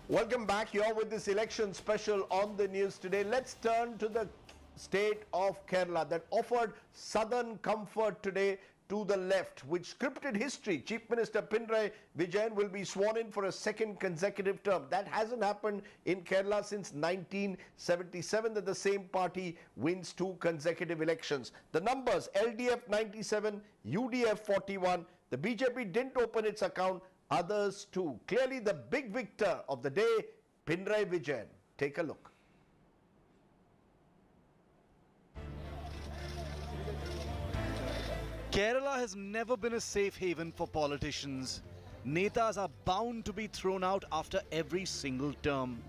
Welcome back. You're with this election special on the news today. Let's turn to the state of Kerala that offered southern comfort today to the left, which scripted history. Chief Minister Pinarayi Vijayan will be sworn in for a second consecutive term. That hasn't happened in Kerala since 1977, that the same party wins two consecutive elections. The numbers: LDF 97, UDF 41. The BJP didn't open its account. Others too. Clearly the big victor of the day, Pinarayi Vijayan. Take a look. Kerala has never been a safe haven for politicians. Netas are bound to be thrown out after every single term.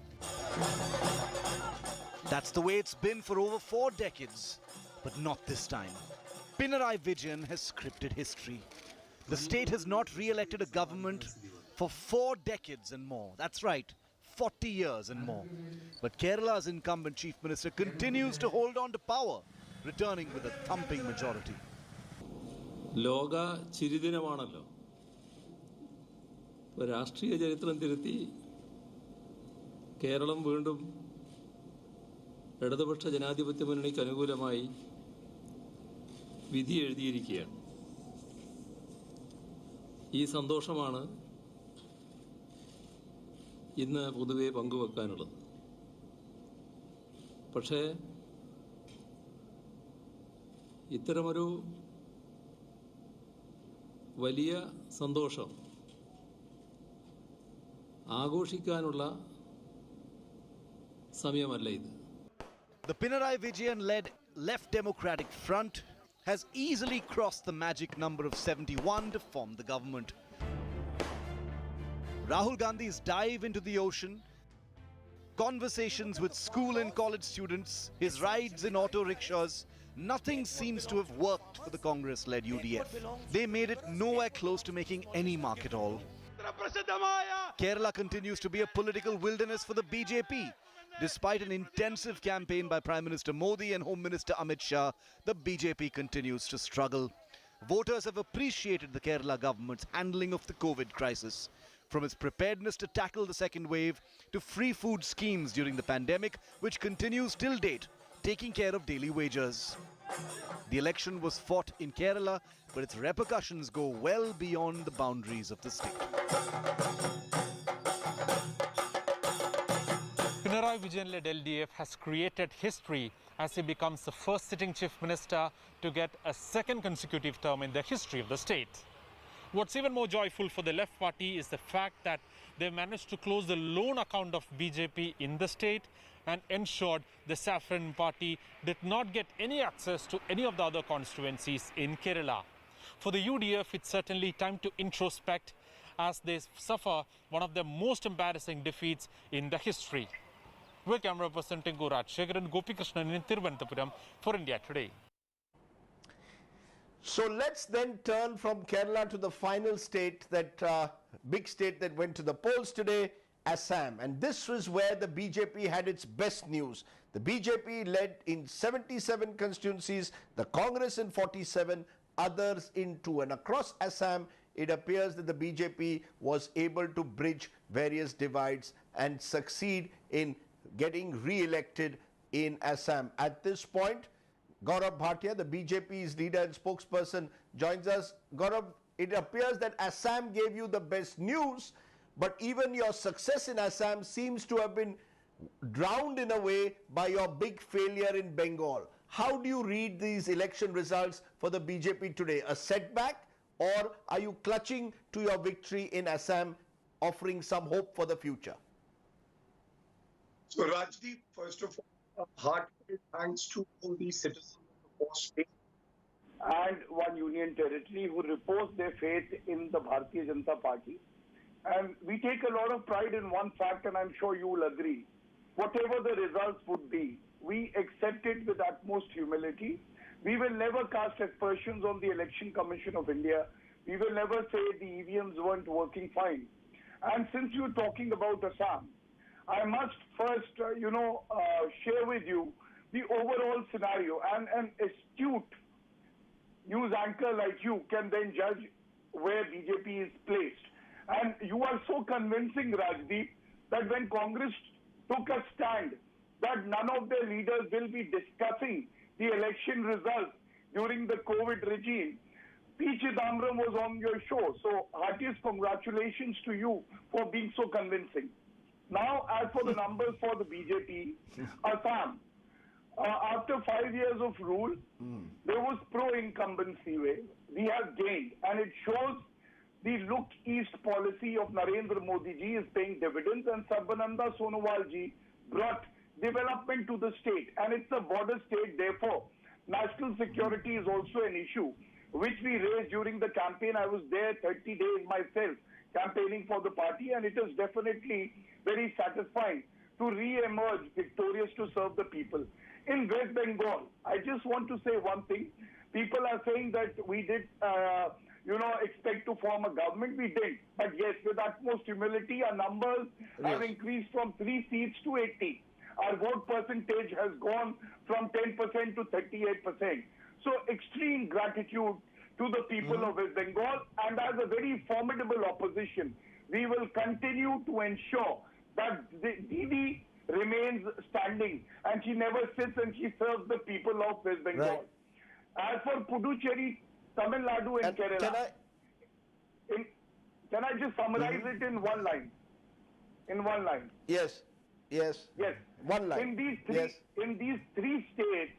That's the way it's been for over 4 decades. But not this time. Pinarayi Vijayan has scripted history. The state has not re-elected a government for 4 decades and more. That's right, 40 years and more. But Kerala's incumbent chief minister continues to hold on to power, returning with a thumping majority. Loga Chiridinamanalo. Rashtriya Charitram Tirthi Keralam Vundum Edadapaksha Janadhipatya Munnikku Anuകൂലമായി വിധി എഴുതിയിരിക്കുകയാണ്. ഈ സന്തോഷമാണ് ഇന്ന് പൊതുവെ പങ്കുവെക്കാനുള്ളത്. പക്ഷേ ഇത്തരമൊരു വലിയ സന്തോഷം ആഘോഷിക്കാനുള്ള സമയമല്ല ഇത്. The Pinarayi Vijayan-led Left Democratic Front has easily crossed the magic number of 71 to form the government. Rahul Gandhi's dive into the ocean, conversations with school and college students, his rides in auto rickshaws, nothing seems to have worked for the Congress-led UDF. They made it nowhere close to making any mark at all. Kerala continues to be a political wilderness for the BJP. Despite an intensive campaign by Prime Minister Modi and Home Minister Amit Shah, the BJP continues to struggle. Voters have appreciated the Kerala government's handling of the COVID crisis, from its preparedness to tackle the second wave to free food schemes during the pandemic, which continues till date, taking care of daily wagers. The election was fought in Kerala, but its repercussions go well beyond the boundaries of the state. Pinarayi Vijayan-led LDF has created history as he becomes the first sitting chief minister to get a second consecutive term in the history of the state. What's even more joyful for the left party is the fact that they managed to close the loan account of BJP in the state and ensured the Saffron party did not get any access to any of the other constituencies in Kerala. For the UDF, it's certainly time to introspect as they suffer one of the most embarrassing defeats in the history. With camera representing Gaurav Bhatia and Gopikrishnan in Thiruvananthapuram for India Today. So let's then turn from Kerala to the final state, that big state that went to the polls today, Assam. And this was where the BJP had its best news. The BJP led in 77 constituencies, the Congress in 47, others in 2. And across Assam, it appears that the BJP was able to bridge various divides and succeed in getting re-elected in Assam. At this point, Gaurav Bhatia, the BJP's leader and spokesperson, joins us. Gaurav, it appears that Assam gave you the best news, but even your success in Assam seems to have been drowned in a way by your big failure in Bengal. How do you read these election results for the BJP today? A setback, or are you clutching to your victory in Assam, offering some hope for the future? So Rajdeep, first of all, heartfelt thanks to all the citizens of the 4 states and 1 union territory who repose their faith in the Bharatiya Janata Party. And we take a lot of pride in one fact, and I'm sure you will agree. Whatever the results would be, we accept it with utmost humility. We will never cast aspersions on the Election Commission of India. We will never say the EVMs weren't working fine. And since you're talking about Assam, I must first, share with you the overall scenario. And an astute news anchor like you can then judge where BJP is placed. And you are so convincing, Rajdeep, that when Congress took a stand that none of their leaders will be discussing the election results during the COVID regime, P. Chidambaram was on your show. So heartiest congratulations to you for being so convincing. Now, as for the numbers for the BJP, Assam, after 5 years of rule, there was pro-incumbency wave. We have gained, and it shows the look east policy of Narendra Modi ji is paying dividends, and Sarbananda Sonowal ji brought development to the state, and it's a border state. Therefore, national security is also an issue, which we raised during the campaign. I was there 30 days myself campaigning for the party, and it is definitely very satisfying to re-emerge victorious to serve the people. In West Bengal, I just want to say one thing. People are saying that we did, expect to form a government. We didn't. But yes, with utmost humility, our numbers have increased from 3 seats to 80. Our vote percentage has gone from 10% to 38%. So extreme gratitude to the people of West Bengal, and as a very formidable opposition, we will continue to ensure that Didi remains standing and she never sits and she serves the people of West Bengal. Right. As for Puducherry, Tamil Nadu and Kerala, can I just summarize it in one line? In one line. Yes. One line. In these three states,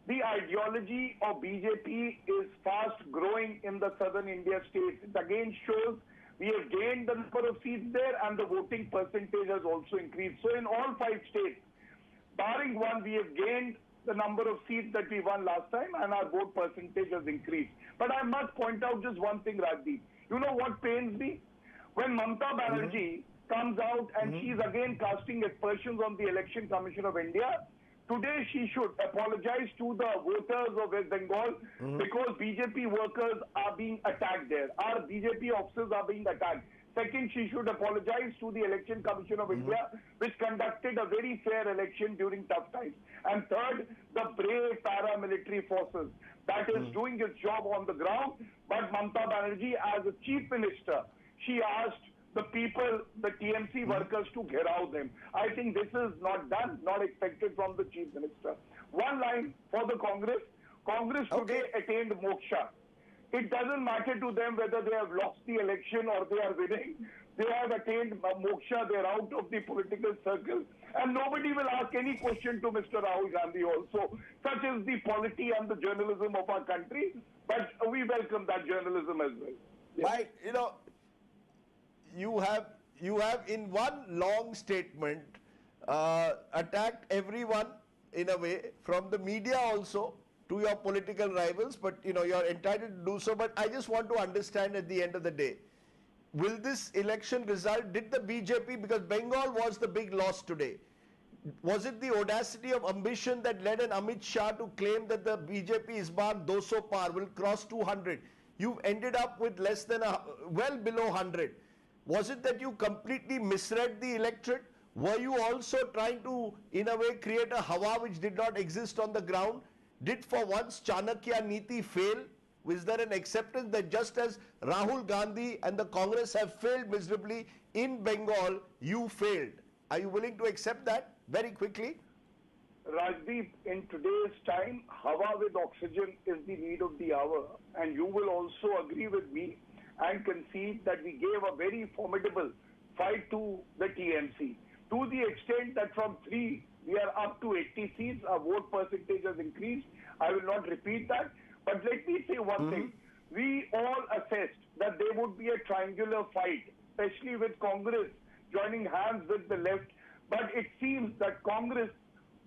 the ideology of BJP is fast growing in the southern India states. It again shows we have gained the number of seats there, and the voting percentage has also increased. So in all 5 states, barring one, we have gained the number of seats that we won last time, and our vote percentage has increased. But I must point out just one thing, Rajdeep. You know what pains me? When Mamata Banerjee comes out and she's again casting aspersions on the Election Commission of India, today she should apologize to the voters of West Bengal because BJP workers are being attacked there. Our BJP officers are being attacked. Second, she should apologize to the Election Commission of India, which conducted a very fair election during tough times. And third, the brave paramilitary forces that is doing its job on the ground. But Mamata Banerjee, as a chief minister, she asked the people, the TMC workers, to gherav them. I think this is not done, not expected from the chief minister. One line for the Congress. Congress today attained moksha. It doesn't matter to them whether they have lost the election or they are winning. They have attained moksha. They are out of the political circle. And nobody will ask any question to Mr. Rahul Gandhi also. Such is the polity and the journalism of our country. But we welcome that journalism as well. Yes. Right, you have in one long statement attacked everyone in a way, from the media also to your political rivals, but you're entitled to do so. But I just want to understand at the end of the day, will this election result, did the BJP, because Bengal was the big loss today, was it the audacity of ambition that led an Amit Shah to claim that the BJP is bar 200 par, will cross 200? You've ended up with less than well below 100. Was it that you completely misread the electorate? Were you also trying to, in a way, create a hawa which did not exist on the ground? Did for once Chanakya Niti fail? Was there an acceptance that just as Rahul Gandhi and the Congress have failed miserably in Bengal, you failed? Are you willing to accept that very quickly? Rajdeep, in today's time, hawa with oxygen is the need of the hour. And you will also agree with me and concede that we gave a very formidable fight to the TMC. To the extent that from 3, we are up to 80 seats, our vote percentage has increased. I will not repeat that. But let me say one thing. We all assessed that there would be a triangular fight, especially with Congress joining hands with the left. But it seems that Congress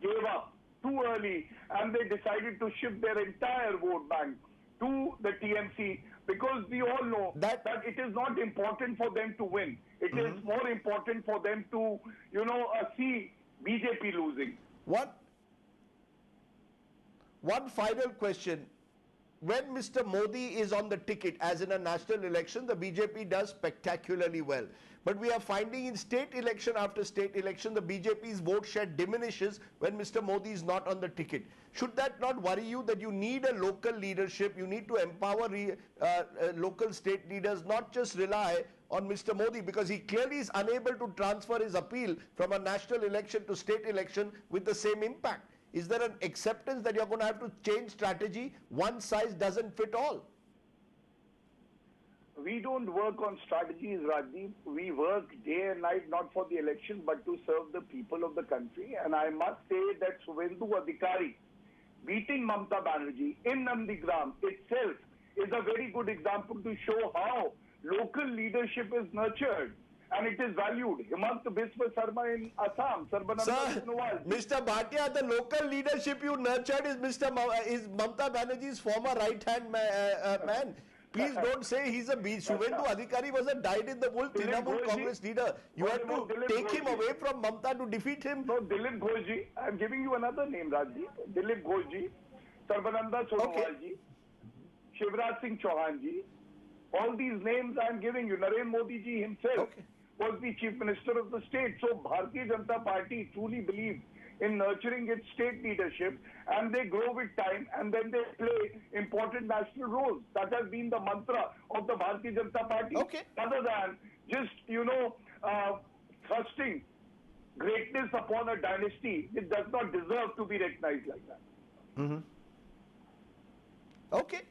gave up too early and they decided to shift their entire vote bank to the TMC, because we all know that it is not important for them to win. It is more important for them to, see BJP losing. One final question. When Mr. Modi is on the ticket, as in a national election, the BJP does spectacularly well. But we are finding in state election after state election, the BJP's vote share diminishes when Mr. Modi is not on the ticket. Should that not worry you, that you need a local leadership, you need to empower local state leaders, not just rely on Mr. Modi because he clearly is unable to transfer his appeal from a national election to state election with the same impact. Is there an acceptance that you're going to have to change strategy? One size doesn't fit all. We don't work on strategies, Rajdeep. We work day and night not for the election but to serve the people of the country. And I must say that Suvendu Adhikari beating Mamata Banerjee in Nandigram itself is a very good example to show how local leadership is nurtured and it is valued. Himant Biswa Sarma in Assam, Sarbananda Sir, Sonowal. Mr. Bhatia, the local leadership you nurtured is is Mamata Banerjee's former right-hand man. Please don't say he's a Suvendu Adhikari was a dyed-in-the-wool Trinamool Congress leader. You have to take him away from Mamata to defeat him. No, Dilip Ghoshji. I'm giving you another name, Rajdeep. Dilip Ghoshji, Sarbananda Sonowalji, Shivraj Singh Chauhanji. All these names I'm giving you. Narendra Modi ji himself was the chief minister of the state. So Bharatiya Janata Party truly believes in nurturing its state leadership, and they grow with time, and then they play important national roles. That has been the mantra of the Bharatiya Janata Party. Other than just, thrusting greatness upon a dynasty, it does not deserve to be recognized like that. Okay.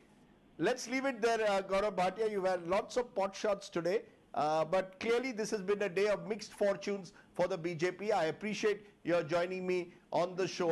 Let's leave it there, Gaurav Bhatia. You've had lots of pot shots today. But clearly this has been a day of mixed fortunes for the BJP. I appreciate your joining me on the show.